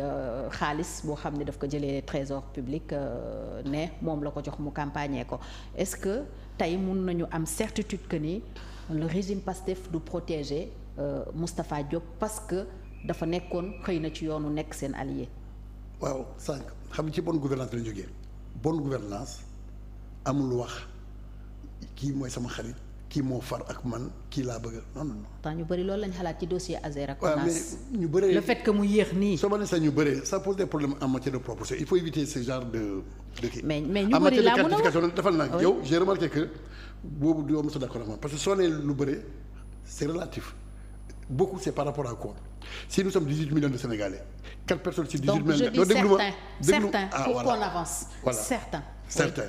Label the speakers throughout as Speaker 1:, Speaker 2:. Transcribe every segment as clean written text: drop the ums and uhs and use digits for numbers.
Speaker 1: xaalis boo xam ne daf ko jëlee trésor public ne moom la ko jox mu campagne ko est-ce que tey mun nañu am certitude que ni le régime Pastef du protéger Moustapha Diop parce que dafa nekkoon xëy na ci yoonu nekk seen allié.
Speaker 2: waaw sànq xam nga ci bonne gouvernance la ñu jógee bonne gouvernance amul wax kii mooy sama xarit kii moo far ak man kii laa bëgg non.
Speaker 1: tant ñu bëri loolu lañ xalaat ci dossier Azer ak
Speaker 2: ONAS. mais ñu bëree
Speaker 1: le fait que mu yéex nii.
Speaker 2: soo ma nee sax ñu bëree ça pose des problèmes en matière de proportion il faut éviter ce genre de kii.
Speaker 1: mais ñu bëri laa mën a wax
Speaker 2: defal naa yow j'ai remarqué que boobu du am sa d'accord ak man parce que soo nee lu bëri c'est relatif beaucoup c'est par rapport à quoi si nous sommes 18 millions de Sénégalais 4 personnes sur 18 millions.
Speaker 1: donc je dis certains pour qu'on avance.
Speaker 2: voilà
Speaker 1: certains.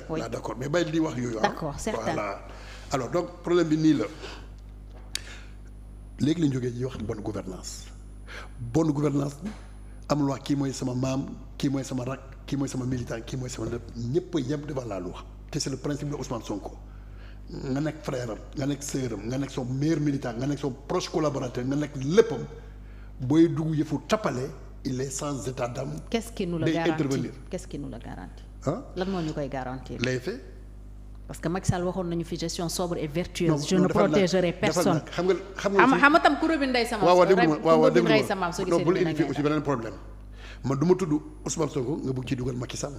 Speaker 2: Oui. Ah, d'accord mais bàyyi di wax yooyu.
Speaker 1: d'accord certains
Speaker 2: voilà. alors donc problème bi nii la léegi lañ jógee ñuy wax bonne gouvernance amul wax kii mooy sama maam kii mooy sama rak kii mooy sama militant kii mooy sama lépp ñëpp a yem devant la loi te c'est le principe de Ousmane Sonko nga nekk frère am nga nekk sœur am nga nekk son meilleur militant nga nekk son proche collaborateur nga nekk léppam booy dugg yëfu tappale il est sans état d'âme.
Speaker 1: qu'est-ce qui nous le garantit qu'est-ce qui nous le garantit. lan moo ñu koy garantir.
Speaker 2: les faits.
Speaker 1: parce que Macky Sall waxoon nañu fi gestion sobre et vertueuse. je ne protégerai personne.
Speaker 2: xam nga
Speaker 1: tam ku rëbbi ndey sama.
Speaker 2: waaw déglu ma
Speaker 1: soo
Speaker 2: non bul indi fi aussi beneen problème man du ma tudd Ousmane Sonko nga bëgg ci dugal Macky Sall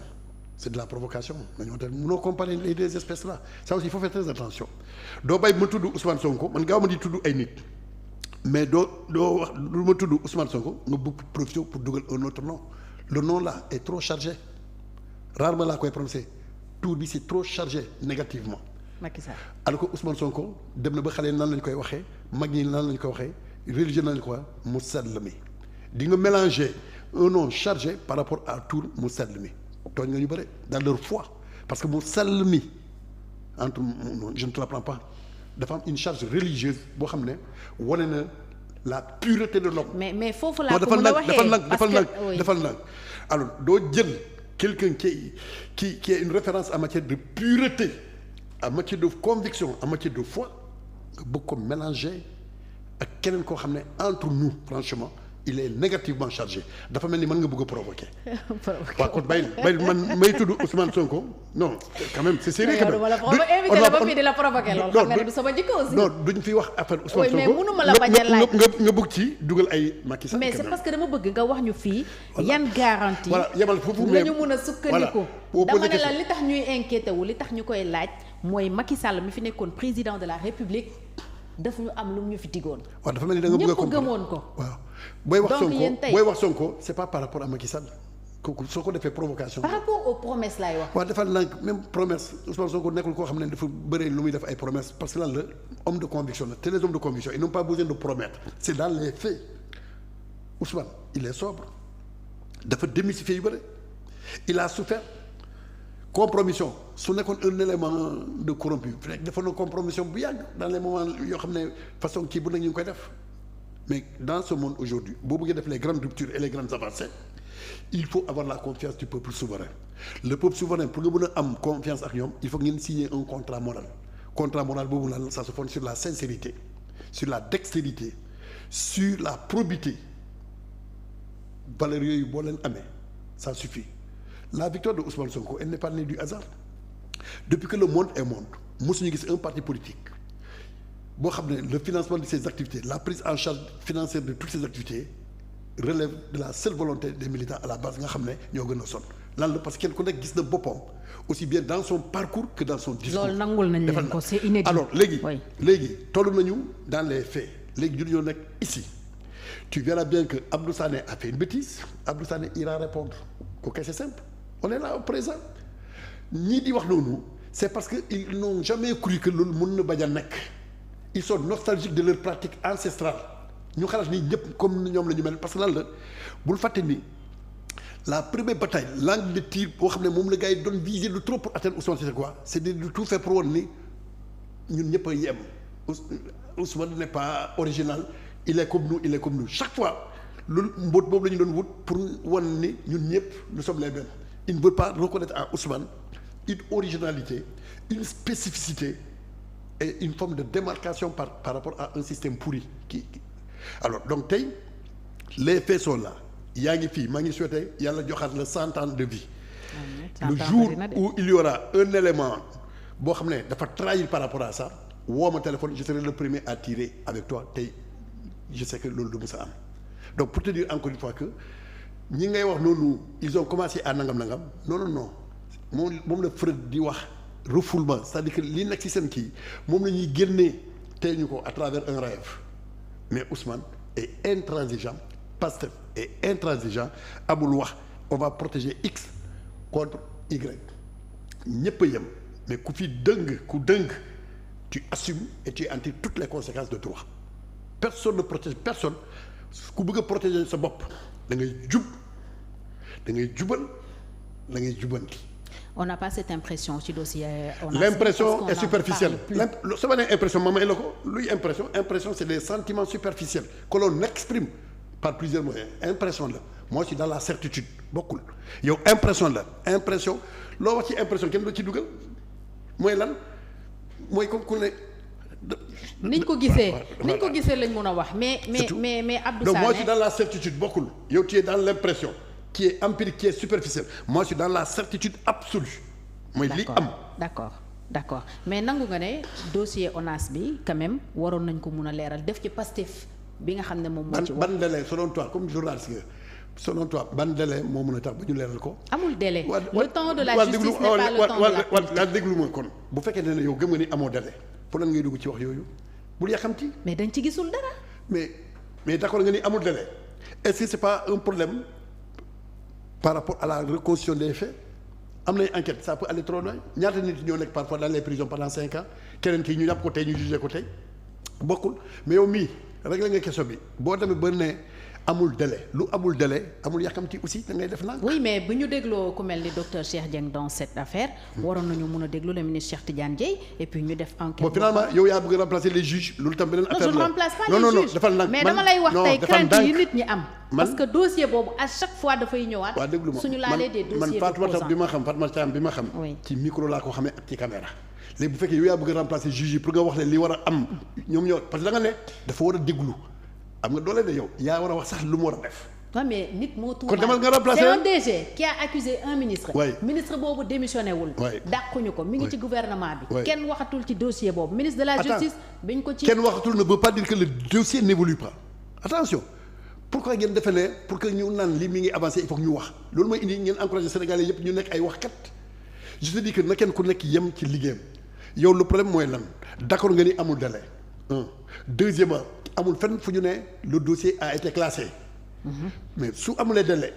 Speaker 2: c'est de la provocation dañoo te mënoo comparer les deux espèces là ça aussi il faut faire très attention doo bàyyi ma tudd Ousmane Sonko man gaaw ma di tudd ay nit mais doo wax du ma tudd Ousmane Sonko nga bëgg profiter pour dugal un autre nom le nom là est trop chargé rarement laa koy prononcer. tour bi c'est trop chargé négativement.
Speaker 1: Macky Sall.
Speaker 2: alors que Ousmane Sonko dem na ba xale nan lañ koy waxee mag ñi nan lañ koy waxee religieux nan lañ koy wax mu sell mi di nga mélanger un nom chargé par rapport à tour mu sell mi tooñ nga ñu bëre dans leur foi parce que mu sell mi entre je ne te l'apprends pas dafa am une charge religieuse boo xam ne wane na la pureté de l'homme.
Speaker 1: mais foofu laa ko mën a waxee
Speaker 2: defal nag alors doo jël. quelqu'un qui est une référence en matière de pureté en matière de conviction en matière de foi nga bëgg ko mélanger ak keneen koo xam ne entre nous franchement il est négativement chargé dafa mel ni mën nga bëgg a provoquer. waaw kon bay man may tudd Ousmane Sonko non quand même c'est sérieux quand même.
Speaker 1: invité la ba fii di la provoquer loolu xam nga ne du sama jikko aussi.
Speaker 2: non duñ fi wax affaire Ousmane Sonko
Speaker 1: mais mënuma la bañ a laaj
Speaker 2: nga bëgg ci dugal ay Macky Sall.
Speaker 1: mais c'est parce que dama bëgg nga wax ñu fii. yan garantie.
Speaker 2: voilà yemal foofu
Speaker 1: mais la ñu mën a sukkandiku. dama ne la li tax ñuy inquiété wu li tax ñu koy laaj mooy Macky Sall mi fi nekkoon président de la République daf ñu am lu mu ñu fi tigoon.
Speaker 2: waaw dafa mel ni da nga bëgg a
Speaker 1: ñëpp gëmoon ko.
Speaker 2: waaw booy wax Sonko c'est pas par rapport à Macky Sall kooku soo ko defee provocation.
Speaker 1: par rapport aux promesses laay wax.
Speaker 2: waaw defal nag même promesse Ousmane Sonko nekkul koo xam ne dafa bëri lu muy def ay promesses parce que lan la homme de conviction la te les hommes de conviction ils n'ont pas besoin de promettre c'est dans les faits Ousmane il est sobre dafa démystifier yu bëri il a souffert. compromission su nekkoon un élément de corrompu fekk defoon na compromission bu yàgg dans les moments yoo xam ne façon kii bu nekk ñu ngi koy def mais dans ce monde aujourd'hui boo bëggee def les grandes ruptures et les grandes avancées il faut avoir la confiance du peuple souverain le peuple souverain pour nga mën a am confiance ak ñoom il faut ngeen signer un contrat moral boobu lan ça se fonde sur la sincérité sur la dextérité sur la probité valeurs yooyu boo leen amee ça suffit. La victoire de Ousmane Sonko elle n'est pas née du hasard depuis que le monde est monde mosuñu gis un parti politique boo xam ne le financement de ses activités la prise en charge financière de toutes ses activités relève de la seule volonté des militants à la base nga xam ne ñoo gën a sonn lan la parce que kenn ku nekk gis na boppam aussi bien dans son parcours que dans son discours.
Speaker 1: loolu nangul nañ leen ko c'est inédit.
Speaker 2: alors léegi toll nañu dans les faits léegi ñun ñoo nekk ici tu verras bien que Abdou Sané a fait une bêtise Abdou Sané ira répondre kooku c'est simple. on est là au présent ñii di wax noonu c'est parce que ils n'ont jamais cru que loolu mën na bañ a nekk ils sont nostalgiques de leur pratique ancestrale ñu xalaat ni ñëpp comme ñoom la ñu mel parce que lan la bul fàtte ni la première bataille l'angle de tir boo xam ne moom la gars yi doon viser de trop pour atteindre Ousmane c'est quoi c'est de tout faire pour woon ni ñun ñëpp a yem Ousmane n'est pas original il est comme nous chaque fois loolu mbóot boobu la ñu doon wut pour wan ni ñun ñëpp nous sommes les mêmes. Il ne veut pas reconnaître à Ousmane une originalité, une spécificité et une forme de démarcation par rapport à un système pourri. Alors, donc, les faits sont là. yaa ngi fii maa ngi souhaité yàlla joxaat la 100 ans de vie. Le jour où il y aura un élément boo xam ne dafa trahir par rapport à ça woo ma téléphone je serai le premier à tirer avec toi tey je sais que loolu du mës a am donc pour te dire encore une fois que ñi ngay wax noonu ils ont commencé à nangam non moom la Freud di wax refoulement c'est-à-dire que li nekk ci seen kii moom la ñuy génnee tey ñu ko à travers un rêve mais Ousmane est intransigeant Pastef est intransigeant amul wax on va protéger X contre Y ñëpp a yem mais ku fi ku dëng tu assumes et tu en tires toutes les conséquences de droit personne ne protège personne ku bëgg a protéger sa bopp da ngay jubal da ngay jubanti.
Speaker 1: On n'a pas cette impression ci dossier.
Speaker 2: L'impression est superficielle. sama ne impression ma may la ko luy impression c'est des sentiments superficiels que l'on exprime par plusieurs moyens impression la moi je suis dans la certitude bokkul yow impression loo wax ci impression kenn du ci dugal mooy lan mooy comme ku ne.
Speaker 1: niñ ko gisee lañ mën a wax mais Abdou Sané.
Speaker 2: donc moi je suis dans la certitude bokkul yow tu es dans l'impression qui est empirique qui est superficielle moi je suis dans la certitude absolue. mooy li am d'accord mais nangu nga ne dossier ONAS bi quand même waroon nañ ko mun a leeral def ci Pastef bi nga xam ne moom moo ci wax. ban délai selon toi comme journaliste nga selon toi ban délai moo mën a tax ba ñu leeral ko. amul délai le temps de la justice n'est pas le temps de la politique. la déglu ma kon bu fekkee ne yow gëm nga ni amoo délai pour lan ngay dugg ci wax yooyu bul yàkkamti.
Speaker 1: mais dañ ci gisul dara.
Speaker 2: mais d'accord nga ni amul délai est-ce que c'est pas un problème par rapport à la reconstitution des faits am nay enquête ça peut aller trop loin ñaata nit ñoo nekk parfois dans les prisons pendant 5 ans keneen kii ñu jàpp ko tey ñu jugé ko tey bokkul mais yow mii réglé nga question bi boo demee ba ne amul délai lu amul délai amul yàkkamti aussi da ngay def naan.
Speaker 1: oui mais bu ñu dégloo ku mel ni docteur Cheikh Dieng dans cette affaire. waroon nañu mun a déglu le ministre Cheikh Tidiane Dièye et puis ñu def enquête.
Speaker 2: bon finalement yow yaa bëgg remplacer les juges loolu tam beneen affaire la.
Speaker 1: non je ne remplace pas les juges mais dama lay wax tey crainte yi nit ñi am. parce que dossier boobu à chaque fois dafay ñëwaat.
Speaker 2: waaw déglu ma
Speaker 1: suñu laalee des dossiers
Speaker 2: man Fatma Thiam bi ma xam. ci micro laa ko xamee ak ci caméra. léegi bu fekkee yow yaa bëgg remplacer juges yi pour nga wax leen li war a am ñoom ñoo parce que da nga ne dafa war a déglu am nga doole de yow yaa war a wax sax lu mu war a def.
Speaker 1: non mais nit moo tuumaal
Speaker 2: kon demal nga remplacer
Speaker 1: c'est un DG qui a accusé un ministre.
Speaker 2: oui
Speaker 1: ministre boobu démissionné wul.
Speaker 2: oui
Speaker 1: dàquñu ko mi ngi ci gouvernement bi. kenn waxatul ci dossier boobu ministre de la justice. biñ ko ci
Speaker 2: kenn waxatul ne veut pas dire que le dossier n'évolue pas attention pourquoi ngeen defee ne pour que ñu naan lii mi ngi avancé il faut que ñu wax loolu mooy indi ngeen encouragé Sénégalais yëpp ñu nekk ay waxkat je te dis que na kenn ku nekk yem ci liggéeyam yow le problème mooy lan d'accord nga ni amul délai deuxièmement amul fenn fu ñu ne le dossier a été classé. mais su amulee délai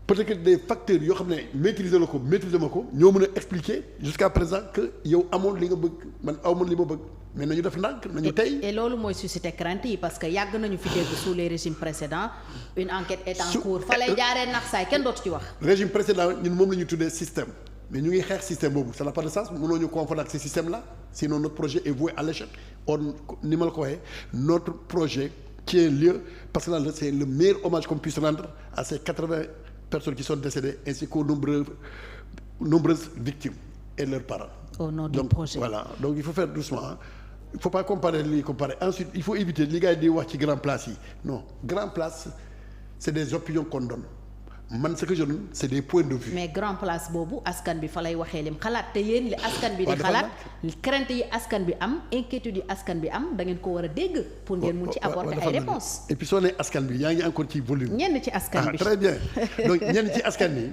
Speaker 2: peut-être que des facteurs yoo xam ne maîtriser ma ko ñoo mën a expliquer jusqu'à présent que yow amoon li nga bëgg man amoon li ma bëgg mais nañu def ndànk nañu tey.
Speaker 1: et loolu mooy susciter crainte yi parce que yàgg nañu fi dégg sous les régimes précédents une enquête est en cours fa lay jaaree nax saay kenn dootu ci wax.
Speaker 2: régime précédent ñun moom la ñu tuddee système mais ñu ngi xeex système boobu ça n'a pas de sens mënoo ñu confondre ak ce système là sinon notre projet est voué à l'échec ni ma la ko waxee notre projet tient lieu parce que là c'est le meilleur hommage qu'on puisse rendre à ces 80 personnes qui sont décédées ainsi qu'aux nombreuses victimes et leurs parents.
Speaker 1: Au nom du projet.
Speaker 2: Voilà donc il faut faire doucement il faut pas comparer ensuite il faut éviter li gars yi di wax ci grand place yi non grand place c'est des opinions qu'on donne man ce que je donne c'est des points de vue.
Speaker 1: mais grand place boobu askan bi fa lay waxee lim xalaat te yéen li askan bi di xalaat crainte yi askan bi am inquiétude yi askan bi am da ngeen ko war a dégg pour ngeen mun ci apporter ay réponses.
Speaker 2: et puis soo nee askan bi yaa ngi encore ci volume.
Speaker 1: ñenn ci askan bi
Speaker 2: très bien donc ñenn ci askan bi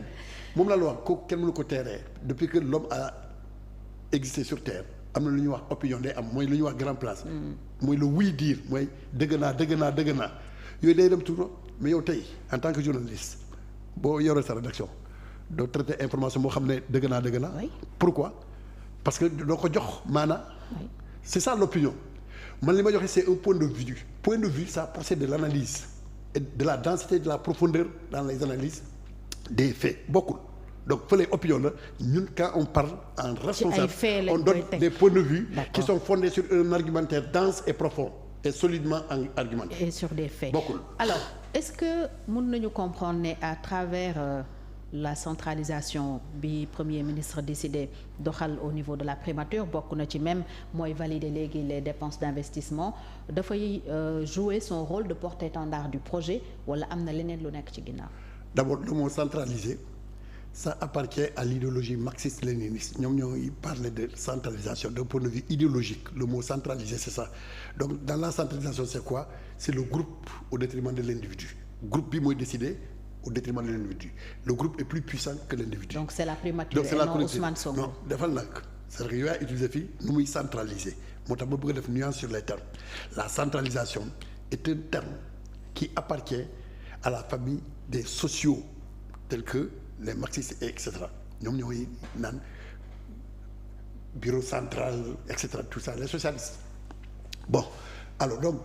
Speaker 2: moom laa la wax kooku kenn mënu ko teeree depuis que l'homme a existé sur terre am na lu ñuy wax opinion day am mooy lu ñuy wax grand place. mooy le oui dire mooy dëgg naa yooyu day dem tout mais yow tey en tant que journaliste. boo yoree sa rédaction doo traité information boo xam ne dëgg naa. pourquoi parce que doo ko jox maanaam. c'est ça l'opinion man li ma joxe c'est un point de vue ça procède de l'analyse et de la densité de la profondeur dans les analyses des faits bokkul donc fële opinion la ñun quand on parle en responsable on donne des points de vue qui sont fondés sur un argumentaire dense et profond et solidement argumenté
Speaker 1: et sur des faits
Speaker 2: bokkul
Speaker 1: alors est-ce que mën nañu comprendre ne à travers la centralisation bi premier ministre décidé doxal au niveau de la primature bokk na ci même mooy valider léegi les dépenses d'investissement dafay jouer son rôle de porte-étendard du projet wala am na leneen lu nekk ci ginnaaw.
Speaker 2: D'abord le mot centralisé ça appartient à l'idéologie marxiste-léniniste ñoom ñooy parler de centralisation d'un point de vue idéologique le mot centralisé c'est ça donc dans la centralisation c'est quoi c'est le groupe au détriment de l'individu groupe bi mooy décider au détriment de l'individu le groupe est plus puissant que l'individu.
Speaker 1: Donc c'est la primature et non Ousmane Sonko.
Speaker 2: Non defal nag c'est-à-dire que yow yaa utilisé fii nu muy centraliser moo tax ma bëgg a def nuance sur les termes la centralisation est un terme qui appartient à la famille des sociaux tels que les marxistes et cetera ñoom ñooy naan bureau central et cetera tout ça les socialistes bon alors donc